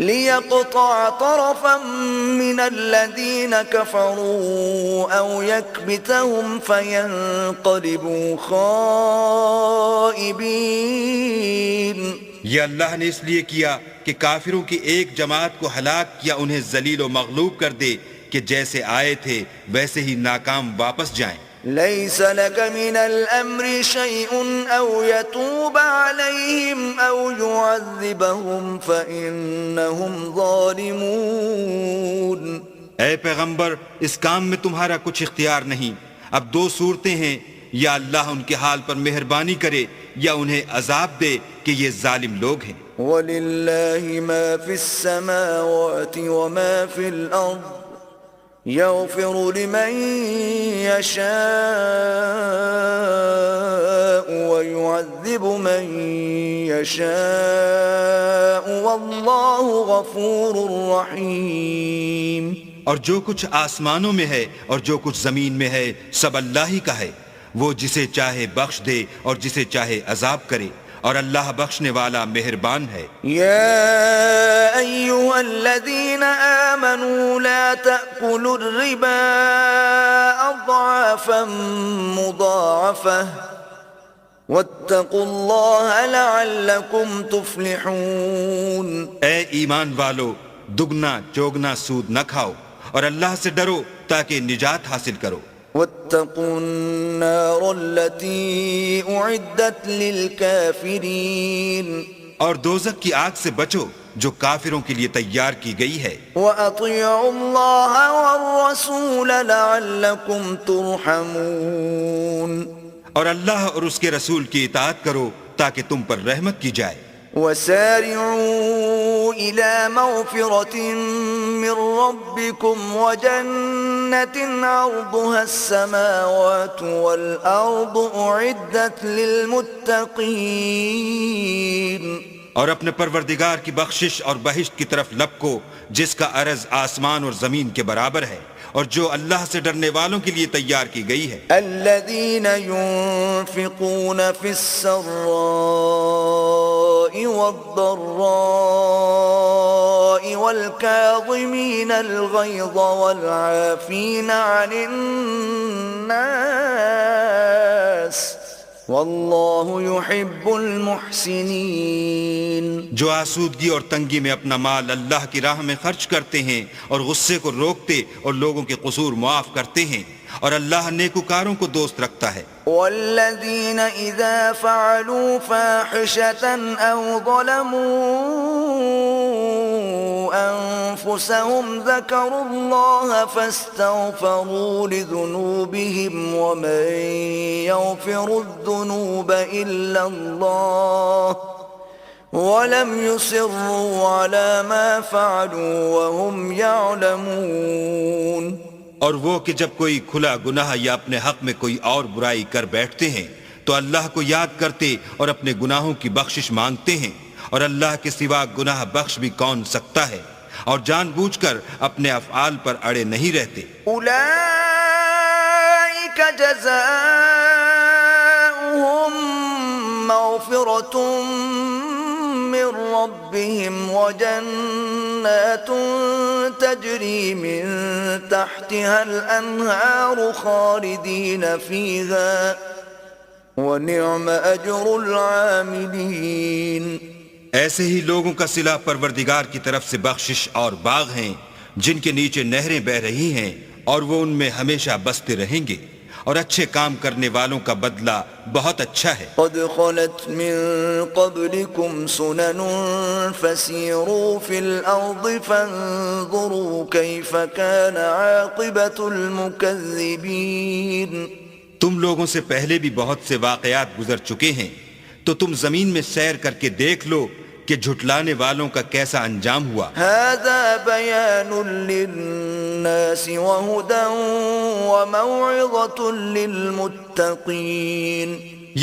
ليقطع طرفا من الذين كفروا أو يكبتهم فينقلبوا خائبين. یہ اللہ نے اس لیے کیا کہ کافروں کی ایک جماعت کو ہلاک یا انہیں ذلیل و مغلوب کر دے کہ جیسے آئے تھے ویسے ہی ناکام واپس جائیں. ليس لك من الأمر شيء أو يتوب عليهم أو يعذبهم فإنهم ظالمون. اے پیغمبر اس کام میں تمہارا کچھ اختیار نہیں. اب دو صورتیں ہیں، یا اللہ ان کے حال پر مہربانی کرے یا انہیں عذاب دے کہ یہ ظالم لوگ ہیں. وَلِلَّهِ مَا فِي السَّمَاوَاتِ وَمَا فِي الْأَرْضِ يَغْفِرُ لِمَن يَشَاءُ وَيُعَذِّبُ مَن يَشَاءُ وَاللَّهُ غَفُورٌ رَحِيمٌ. اور جو کچھ آسمانوں میں ہے اور جو کچھ زمین میں ہے سب اللہ ہی کا ہے. وہ جسے چاہے بخش دے اور جسے چاہے عذاب کرے، اور اللہ بخشنے والا مہربان ہے. يا أيها الذين آمنوا لا تأكلوا الربا أضعافا مضاعفة واتقوا الله لعلكم تفلحون. اے ایمان والو، دگنا چوگنا سود نہ کھاؤ اور اللہ سے ڈرو تاکہ نجات حاصل کرو. واتقوا النار التي أعدت للكافرين. اور دوزخ کی آگ سے بچو جو کافروں کے لیے تیار کی گئی ہے. وأطيعوا الله والرسول لعلكم ترحمون. اور اللہ اور اس کے رسول کی اطاعت کرو تاکہ تم پر رحمت کی جائے. وسارعوا إلى مغفرة من ربكم وجنة عرضها السماوات والأرض أعدت للمتقين. اور اپنے پروردگار کی بخشش اور بہشت کی طرف لپکو جس کا عرض آسمان اور زمین کے برابر ہے اور جو اللہ سے ڈرنے والوں کے لیے تیار کی گئی ہے. الذين ينفقون في السراء والضراء والكاظمين الغيظ والعافين عن الناس واللہ يحب المحسنین. جو آسودگی اور تنگی میں اپنا مال اللہ کی راہ میں خرچ کرتے ہیں اور غصے کو روکتے اور لوگوں کے قصور معاف کرتے ہیں، اور اللہ نیکوکاروں کو دوست رکھتا ہے. والذین اذا فعلوا فاحشة او ظلموا انفسهم ذکروا اللہ فاستغفروا لذنوبهم ومن يغفر الذنوب الا اللہ ولم يصروا على ما فعلوا وهم يعلمون. اور وہ کہ جب کوئی کھلا گناہ یا اپنے حق میں کوئی اور برائی کر بیٹھتے ہیں تو اللہ کو یاد کرتے اور اپنے گناہوں کی بخشش مانگتے ہیں، اور اللہ کے سوا گناہ بخش بھی کون سکتا ہے، اور جان بوجھ کر اپنے افعال پر اڑے نہیں رہتے. اولئک جزاؤہم مغفرۃ من ربهم وجنات تجری من تحتها الانہار خالدین فیہا ونعم اجر العاملین. ایسے ہی لوگوں کا صلہ پروردگار کی طرف سے بخشش اور باغ ہیں جن کے نیچے نہریں بہ رہی ہیں، اور وہ ان میں ہمیشہ بستے رہیں گے، اور اچھے کام کرنے والوں کا بدلہ بہت اچھا ہے. قد خلت من قبلكم سنن فسيروا في الأرض فانظروا كيف كان عاقبة المكذبين. تم لوگوں سے پہلے بھی بہت سے واقعات گزر چکے ہیں، تو تم زمین میں سیر کر کے دیکھ لو کہ جھٹلانے والوں کا کیسا انجام ہوا. هذا بيان للناس وهدى وموعظة للمتقين.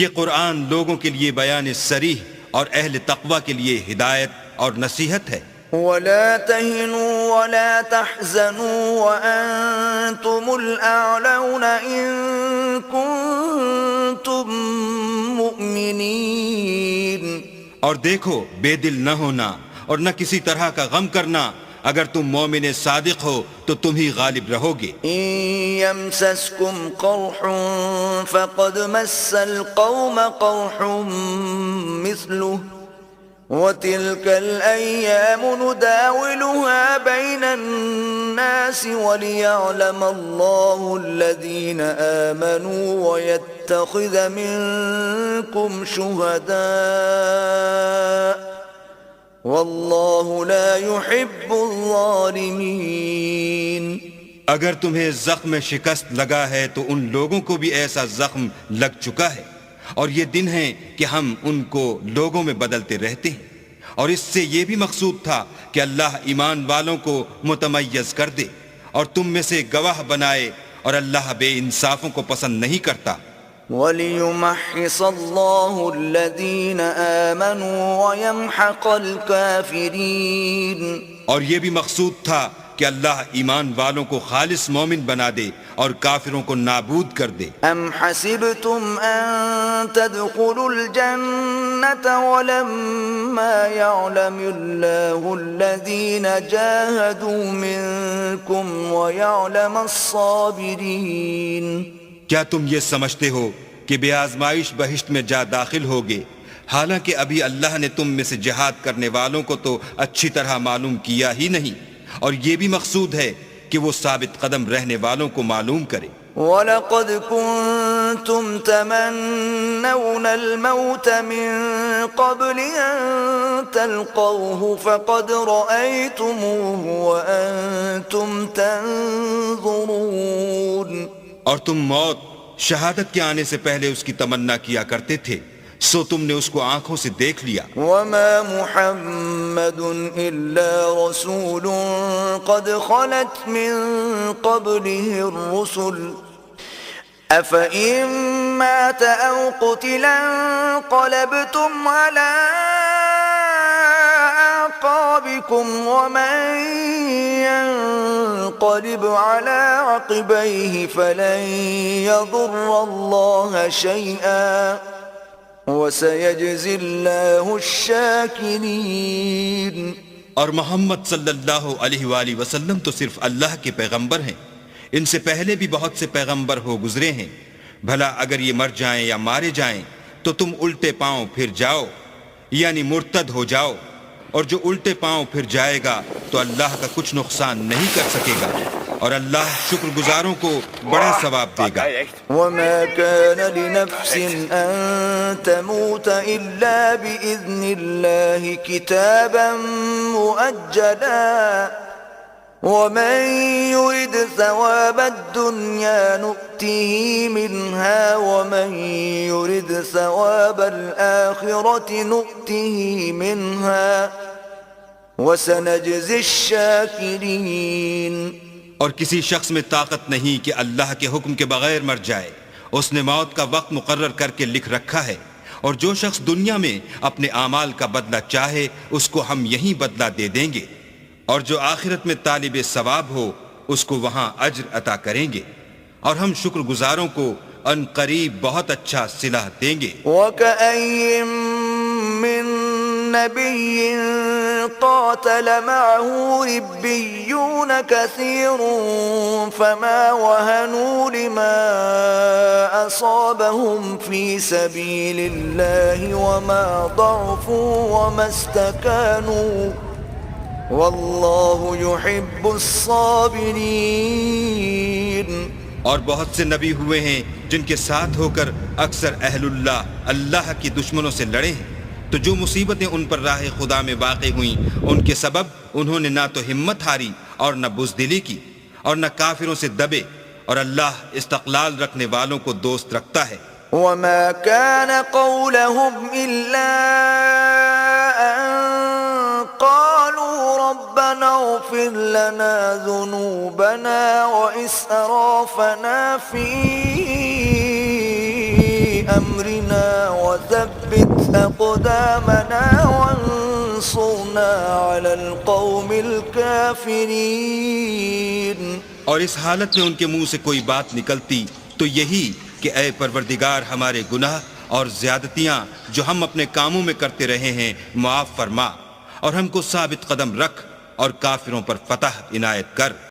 یہ قرآن لوگوں کے لیے بیان صریح اور اہل تقوی کے لیے ہدایت اور نصیحت ہے. ولا تهنوا ولا تحزنوا وأنتم الأعلون إن كنتم مؤمنين. اور دیکھو بے دل نہ ہونا اور نہ کسی طرح کا غم کرنا. اگر تم مومن صادق ہو تو تم ہی غالب رہو گے. إن يمسسكم قرح فقد مس القوم قرح مثله وتلك الأيام نداولها بين الناس وليعلم الله الذين آمنوا ويتخذ منكم شهداء واللہ لا يحب الظالمین. اگر تمہیں زخم شکست لگا ہے تو ان لوگوں کو بھی ایسا زخم لگ چکا ہے، اور یہ دن ہیں کہ ہم ان کو لوگوں میں بدلتے رہتے ہیں. اور اس سے یہ بھی مقصود تھا کہ اللہ ایمان والوں کو متمیز کر دے اور تم میں سے گواہ بنائے، اور اللہ بے انصافوں کو پسند نہیں کرتا. وَلِيُمَحِّصَ اللَّهُ الَّذِينَ آمَنُوا وَيَمْحَقَ الْكَافِرِينَ. اور یہ بھی مقصود تھا کہ اللہ ایمان والوں کو خالص مومن بنا دے اور کافروں کو نابود کر دے. ام حسبتم ان تدخلوا الجنة ولما يعلم الله الذين جاهدوا منكم ويعلم الصابرين. کیا تم یہ سمجھتے ہو کہ بے آزمائش بہشت میں جا داخل ہوگے، حالانکہ ابھی اللہ نے تم میں سے جہاد کرنے والوں کو تو اچھی طرح معلوم کیا ہی نہیں، اور یہ بھی مقصود ہے کہ وہ ثابت قدم رہنے والوں کو معلوم کرے. وَلَقَدْ كُنْتُمْ تَمَنَّوْنَ الْمَوْتَ مِنْ قَبْلِ أَنْ تَلْقَوْهُ فَقَدْ رَأَيْتُمُوهُ وَأَنْتُمْ تَنْظُرُونَ. اور تم موت شہادت کے آنے سے پہلے اس کی تمنا کیا کرتے تھے، سو تم نے اس کو آنکھوں سے دیکھ لیا. وَمَا مُحَمَّدٌ إِلَّا رَسُولٌ قَدْ خَلَتْ مِن قَبْلِهِ الرُّسُلُ أَفَإِن مَّاتَ أَوْ قُتِلَ انقَلَبْتُمْ عَلَىٰ أَعْقَابِكُمْ وَمَن ينقلب على عقبيه فلن يضر الله شيئا وسيجزي الله الشاكرين. اور محمد صلی اللہ علیہ وآلہ وسلم تو صرف اللہ کے پیغمبر ہیں، ان سے پہلے بھی بہت سے پیغمبر ہو گزرے ہیں. بھلا اگر یہ مر جائیں یا مارے جائیں تو تم الٹے پاؤں پھر جاؤ، یعنی مرتد ہو جاؤ، اور جو الٹے پاؤں پھر جائے گا تو اللہ کا کچھ نقصان نہیں کر سکے گا، اور اللہ شکر گزاروں کو بڑا ثواب دے گا. وما كان لنفس أن تموت إلا بإذن الله كتابا مؤجلا ومن يرد ثواب الدنيا نؤته منها ومن يرد ثواب الآخرة نؤته منها وسنجزي الشاكرين. اور کسی شخص میں طاقت نہیں کہ اللہ کے حکم کے بغیر مر جائے، اس نے موت کا وقت مقرر کر کے لکھ رکھا ہے، اور جو شخص دنیا میں اپنے اعمال کا بدلہ چاہے اس کو ہم یہیں بدلہ دے دیں گے، اور جو آخرت میں طالب ثواب ہو اس کو وہاں اجر عطا کریں گے، اور ہم شکر گزاروں کو ان قریب بہت اچھا صلہ دیں گے. وَكَأَيٍّ مِّن نَّبِيٍّ قَاتَلَ مَعَهُ رِبِّيُّونَ كَثِيرٌ فَمَا وَهَنُوا لِمَا أَصَابَهُمْ فِي سَبِيلِ اللَّهِ وَمَا ضَعُفُوا وَمَا اسْتَكَانُوا وَاللَّهُ يُحِبُّ الصَّابِرِينَ. اور بہت سے نبی ہوئے ہیں جن کے ساتھ ہو کر اکثر اہل اللہ کی دشمنوں سے لڑے ہیں، تو جو مصیبتیں ان پر راہ خدا میں واقع ہوئیں ان کے سبب انہوں نے نہ تو ہمت ہاری اور نہ بزدلی کی اور نہ کافروں سے دبے، اور اللہ استقلال رکھنے والوں کو دوست رکھتا ہے. وَمَا كَانَ قَوْلَهُمْ إِلَّا أَن قَالُوا رَبَّنَا اغْفِرْ لَنَا ذُنُوبَنَا وَإِسْرَافَنَا فِي أَمْرِنَا وَثَبِّتْ أَقْدَامَنَا وَانصُرْنَا عَلَى الْقَوْمِ الْكَافِرِينَ. اور اس حالت میں ان کے منہ سے کوئی بات نکلتی تو یہی کہ اے پروردگار ہمارے گناہ اور زیادتیاں جو ہم اپنے کاموں میں کرتے رہے ہیں معاف فرما، اور ہم کو ثابت قدم رکھ اور کافروں پر فتح عنایت کر۔